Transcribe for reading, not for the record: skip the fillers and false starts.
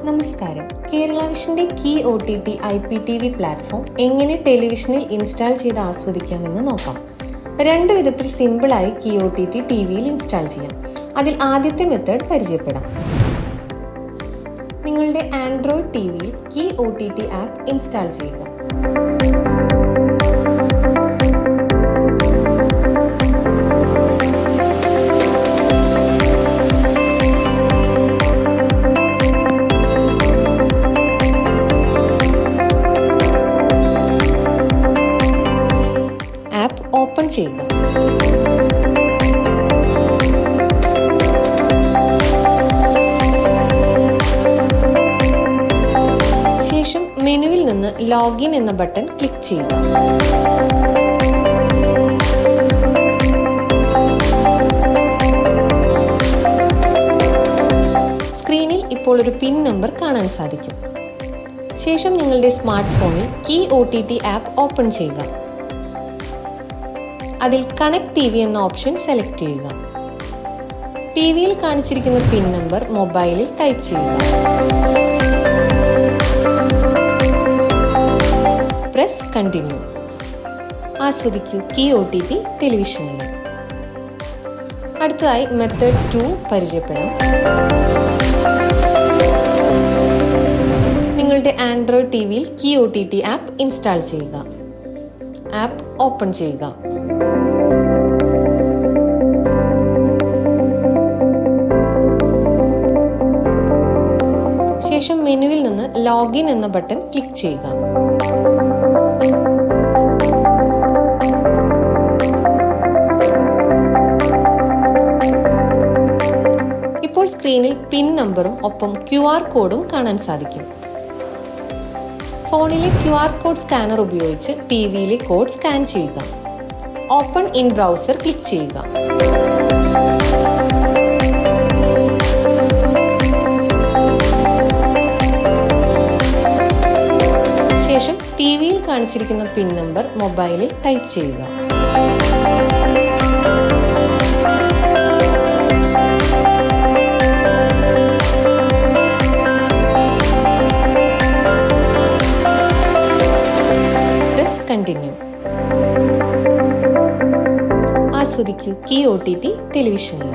നമസ്കാരം. കേരള വിഷന്റെ കീ OTT IPTV പ്ലാറ്റ്ഫോം എങ്ങനെ ടെലിവിഷനിൽ ഇൻസ്റ്റാൾ ചെയ്ത് ആസ്വദിക്കാമെന്ന് നോക്കാം. രണ്ട് വിധത്തിൽ സിമ്പിളായി കീ OTT ടിവിയിൽ ഇൻസ്റ്റാൾ ചെയ്യാം. അതിൽ ആദ്യത്തെ മെത്തേഡ് പരിചയപ്പെടാം. നിങ്ങളുടെ ആൻഡ്രോയിഡ് ടിവിയിൽ കീ OTT ആപ്പ് ഇൻസ്റ്റാൾ ചെയ്യുക. ആപ്പ് ഓപ്പൺ ചെയ്യുക. ശേഷം മെനുവിൽ നിന്ന് ലോഗിൻ എന്ന ബട്ടൺ ക്ലിക്ക് ചെയ്യുക. സ്ക്രീനിൽ ഇപ്പോൾ ഒരു പിൻ നമ്പർ കാണാൻ സാധിക്കും. ശേഷം നിങ്ങളുടെ സ്മാർട്ട് ഫോണിൽ കീ OTT ആപ്പ് ഓപ്പൺ ചെയ്യുക. അതിൽ കണക്ട് TV എന്ന ഓപ്ഷൻ സെലക്ട് ചെയ്യുക. ടിവിയിൽ കാണിച്ചിരിക്കുന്ന പിൻ നമ്പർ മൊബൈലിൽ ടൈപ്പ് ചെയ്യുക. Press continue. ആസ്വദിക്കൂ കീ OTT ടെലിവിഷനിൽ. അടുത്തതായി മെത്തേഡ് 2 പരിചയപ്പെടാം. നിങ്ങളുടെ ആൻഡ്രോയിഡ് ടിവിയിൽ കീ OTT ആപ്പ് ഇൻസ്റ്റാൾ ചെയ്യുക. ആപ്പ് ഓപ്പൺ ചെയ്യുക. ശേഷം മെനുവിൽ നിന്ന് ലോഗിൻ എന്ന ബട്ടൺ ക്ലിക്ക് ചെയ്യുക. ഇപ്പോൾ സ്ക്രീനിൽ പിൻ നമ്പറും ഒപ്പം QR കോഡും കാണാൻ സാധിക്കും. ഫോണിലെ QR കോഡ് സ്കാനർ ഉപയോഗിച്ച് ടിവിയിലെ കോഡ് സ്കാൻ ചെയ്യുക. ഓപ്പൺ ഇൻ ബ്രൗസർ ക്ലിക്ക് ചെയ്യുക. ശേഷം ടിവിയിൽ കാണിച്ചിരിക്കുന്ന പിൻ നമ്പർ മൊബൈലിൽ ടൈപ്പ് ചെയ്യുക. Press continue. ആസ്വദിക്കൂ കീ OTT ടെലിവിഷനിൽ.